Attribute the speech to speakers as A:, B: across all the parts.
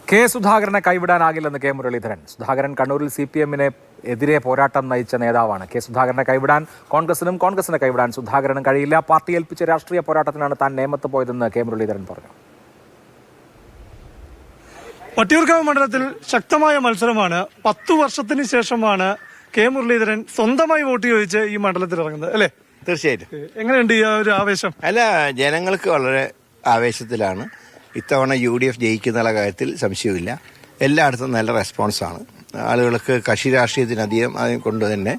A: K സുധാകരനെ കൈവിടാനാകില്ലെന്ന് K Muraleedharan. Sudhakaran കണ്ണൂരിൽ CPM-നെ എതിരെ പോരാട്ടം നയിച്ച നേതാവാണ്. കെ സുധാകരനെ കൈവിടാൻ കോൺഗ്രസിനെ കൈവിടാൻ സുധാകരനും കഴിയില്ല. പാർട്ടി ഏൽപ്പിച്ച രാഷ്ട്രീയ പോരാട്ടത്തിനാണ് താൻ നേമത്ത് പോയതെന്ന് കെ മുരളീധരൻ പറഞ്ഞു.
B: വട്ടിയൂർക്കാവ് മണ്ഡലത്തിൽ ശക്തമായ മത്സരമാണ്. 10 വർഷത്തിന് ശേഷമാണ് കെ മുരളീധരൻ സ്വന്തമായി വോട്ട് ചോദിച്ച് ഈ മണ്ഡലത്തിൽ ഇറങ്ങുന്നത്, അല്ലേ?
C: തീർച്ചയായിട്ടും.
B: എങ്ങനെയുണ്ട് ഈ ഒരു ആവേശം?
C: അല്ല, ജനങ്ങൾക്ക് വളരെ ആവേശത്തിലാണ്. ഇത്തവണ UDF ജയിക്കുന്ന കാര്യത്തിൽ സംശയമില്ല. എല്ലായിടത്തും നല്ല റെസ്പോൺസാണ്. ആളുകൾക്ക് കക്ഷി രാഷ്ട്രീയത്തിനധികം കൊണ്ട് തന്നെ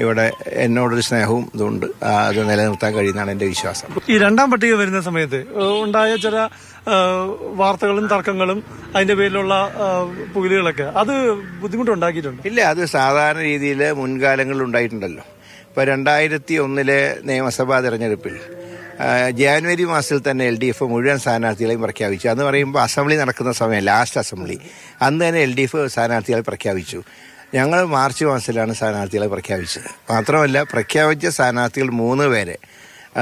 C: ഇവിടെ എന്നോടൊരു സ്നേഹവും ഇതുണ്ട്. അത് നിലനിർത്താൻ കഴിയുന്നതാണ് എൻ്റെ വിശ്വാസം.
B: ഈ രണ്ടാം പട്ടിക വരുന്ന സമയത്ത് ഉണ്ടായ ചില വാർത്തകളും തർക്കങ്ങളും അതിന്റെ പേരിലുള്ള പുകിലുകളൊക്കെ അത് ബുദ്ധിമുട്ടുണ്ടാക്കിയിട്ടുണ്ട്?
C: ഇല്ല, അത് സാധാരണ രീതിയിൽ മുൻകാലങ്ങളിൽ ഉണ്ടായിട്ടുണ്ടല്ലോ. ഇപ്പോൾ 2001 നിയമസഭാ തെരഞ്ഞെടുപ്പിൽ ജാനുവരി മാസത്തിൽ തന്നെ LDF മുഴുവൻ സ്ഥാനാർത്ഥികളെയും പ്രഖ്യാപിച്ചു. അന്ന് പറയുമ്പോൾ അസംബ്ലി നടക്കുന്ന സമയം, ലാസ്റ്റ് അസംബ്ലി, അന്ന് തന്നെ LDF സ്ഥാനാർത്ഥികളെ പ്രഖ്യാപിച്ചു. ഞങ്ങൾ മാർച്ച് മാസത്തിലാണ് സ്ഥാനാർത്ഥികളെ പ്രഖ്യാപിച്ചത്. മാത്രമല്ല, പ്രഖ്യാപിച്ച സ്ഥാനാർത്ഥികൾ 3 പേരെ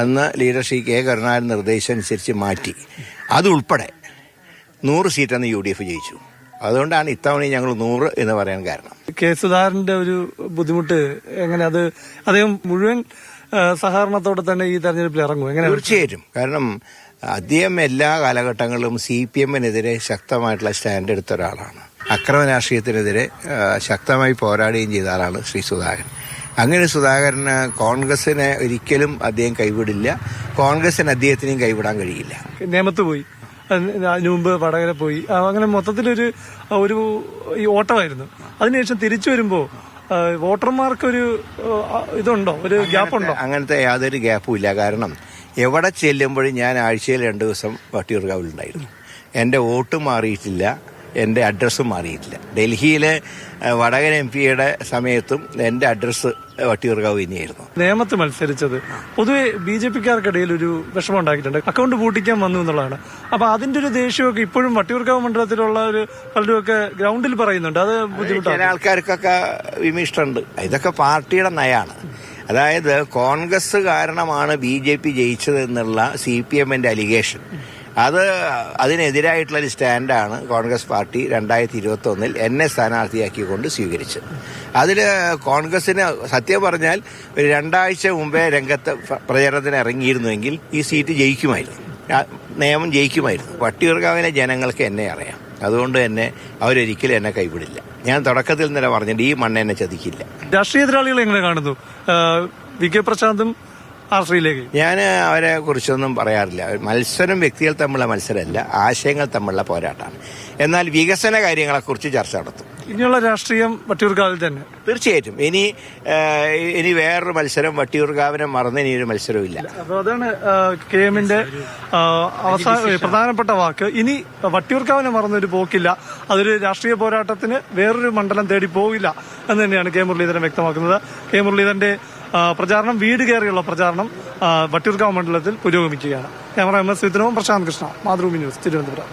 C: അന്ന് ലീഡർഷിപ്പ് കെ കരുണാകരൻ നിർദ്ദേശം അനുസരിച്ച് മാറ്റി. അതുൾപ്പെടെ 100 സീറ്റന്ന് UDF ജയിച്ചു. അതുകൊണ്ടാണ് ഇത്തവണ ഞങ്ങൾ 100 എന്ന് പറയാൻ കാരണം.
B: കെ സുധാകരന്റെ ഒരു ബുദ്ധിമുട്ട് എങ്ങനെ? അത് അദ്ദേഹം മുഴുവൻ സഹകരണത്തോടെ തന്നെ ഈ തെരഞ്ഞെടുപ്പിൽ ഇറങ്ങും എങ്ങനെ?
C: തീർച്ചയായിട്ടും. കാരണം അദ്ദേഹം എല്ലാ കാലഘട്ടങ്ങളിലും CPM-നെതിരെ ശക്തമായിട്ടുള്ള സ്റ്റാൻഡ് എടുത്ത ഒരാളാണ്. അക്രമ രാഷ്ട്രീയത്തിനെതിരെ ശക്തമായി പോരാടുകയും ചെയ്ത ആളാണ് ശ്രീ സുധാകരൻ. അങ്ങനെ സുധാകരന് കോൺഗ്രസിനെ ഒരിക്കലും അദ്ദേഹം കൈവിടില്ല. കോൺഗ്രസിന് അദ്ദേഹത്തിനെയും കൈവിടാൻ കഴിയില്ല.
B: നേമത്ത് പോയി, അതിനു മുമ്പ് വടകര പോയി, അങ്ങനെ മൊത്തത്തിലൊരു ഈ ഓട്ടമായിരുന്നു. അതിനുശേഷം തിരിച്ചു വരുമ്പോ വോട്ടർമാർക്കൊരു ഇതുണ്ടോ, ഒരു ഗ്യാപ്പുണ്ടോ?
C: അങ്ങനത്തെ യാതൊരു ഗ്യാപ്പും ഇല്ല. കാരണം എവിടെ ചെല്ലുമ്പോഴും ഞാൻ ആഴ്ചയിൽ 2 ദിവസം വട്ടിയൂർക്കാവിലുണ്ടായിരുന്നു. എൻ്റെ വോട്ട് മാറിയിട്ടില്ല, എൻ്റെ അഡ്രസ്സും മാറിയിട്ടില്ല. ഡൽഹിയിലെ വടകര MP-യുടെ സമയത്തും എൻ്റെ അഡ്രസ്സ് വട്ടിയൂർക്കാവ് തന്നെയായിരുന്നു.
B: നേമത്ത് മത്സരിച്ചത് പൊതുവെ BJP-ക്കാർക്കിടയിൽ ഒരു വിഷമം ഉണ്ടാക്കിയിട്ടുണ്ട്. അക്കൗണ്ട് പൂട്ടിക്കാൻ വന്നു എന്നുള്ളതാണ്. അപ്പൊ അതിന്റെ ഒരു ദേഷ്യമൊക്കെ ഇപ്പോഴും വട്ടിയൂർക്കാവ് മണ്ഡലത്തിലുള്ള ഒരു പലരുമൊക്കെ ഗ്രൗണ്ടിൽ പറയുന്നുണ്ട്. അത് ബുദ്ധിമുട്ടാണ്.
C: ചില ആൾക്കാർക്കൊക്കെ വിമിഷ്ടമുണ്ട്. ഇതൊക്കെ പാർട്ടിയുടെ നയാണ്. അതായത് കോൺഗ്രസ് കാരണമാണ് BJP ജയിച്ചത് എന്നുള്ള CPM-ന്റെ അലിഗേഷൻ. അതിനെതിരായിട്ടുള്ളൊരു സ്റ്റാൻഡാണ് കോൺഗ്രസ് പാർട്ടി 2021 എന്നെ സ്ഥാനാർത്ഥിയാക്കിക്കൊണ്ട് സ്വീകരിച്ചത്. അതിൽ കോൺഗ്രസിന് സത്യം പറഞ്ഞാൽ ഒരു 2 ആഴ്ച മുമ്പേ രംഗത്ത് പ്രചരണത്തിന് ഇറങ്ങിയിരുന്നുവെങ്കിൽ ഈ സീറ്റ് ജയിക്കുമായിരുന്നു, നിയമം ജയിക്കുമായിരുന്നു. വട്ടിയൂർക്കാവിലെ ജനങ്ങൾക്ക് എന്നെ അറിയാം. അതുകൊണ്ട് തന്നെ അവരൊരിക്കലും എന്നെ കൈവിടില്ല. ഞാൻ തുടക്കത്തിൽ തന്നെ പറഞ്ഞിട്ട് ഈ മണ്ണ് എന്നെ ചതിക്കില്ല.
B: രാഷ്ട്രീയ എതിരാളികൾ എങ്ങനെ കാണുന്നു? VK പ്രശാന്തും ശ്രീലേക്ക്
C: ഞാൻ അവരെ കുറിച്ചൊന്നും പറയാറില്ല. മത്സരം വ്യക്തികൾ തമ്മിലുള്ള മത്സരമല്ല, ആശയങ്ങൾ തമ്മിലുള്ള പോരാട്ടമാണ്. എന്നാൽ വികസന കാര്യങ്ങളെക്കുറിച്ച് ചർച്ച നടത്തും.
B: ഇനിയുള്ള രാഷ്ട്രീയം വട്ടിയൂർക്കാവിൽ തന്നെ.
C: തീർച്ചയായിട്ടും. ഇനി വേറൊരു മത്സരം വട്ടിയൂർക്കാവിനെ മറന്ന് ഇനിയൊരു മത്സരവും ഇല്ല.
B: അപ്പൊ അതാണ് KM-ന്റെ പ്രധാനപ്പെട്ട വാക്ക്. ഇനി വട്ടിയൂർക്കാവിനെ മറന്നൊരു പോക്കില്ല. അതൊരു രാഷ്ട്രീയ പോരാട്ടത്തിന് വേറൊരു മണ്ഡലം തേടി പോകില്ല എന്ന് തന്നെയാണ് കെ മുരളീധരൻ വ്യക്തമാക്കുന്നത്. കെ മുരളീധരന്റെ പ്രചാരണം, വീട് കയറിയുള്ള പ്രചാരണം വട്ടിയൂർക്കാവ് മണ്ഡലത്തിൽ പുരോഗമിക്കുകയാണ്. ക്യാമറ MS വിത്തിനവും പ്രശാന്ത് കൃഷ്ണ, മാതൃഭൂമി ന്യൂസ്, തിരുവനന്തപുരം.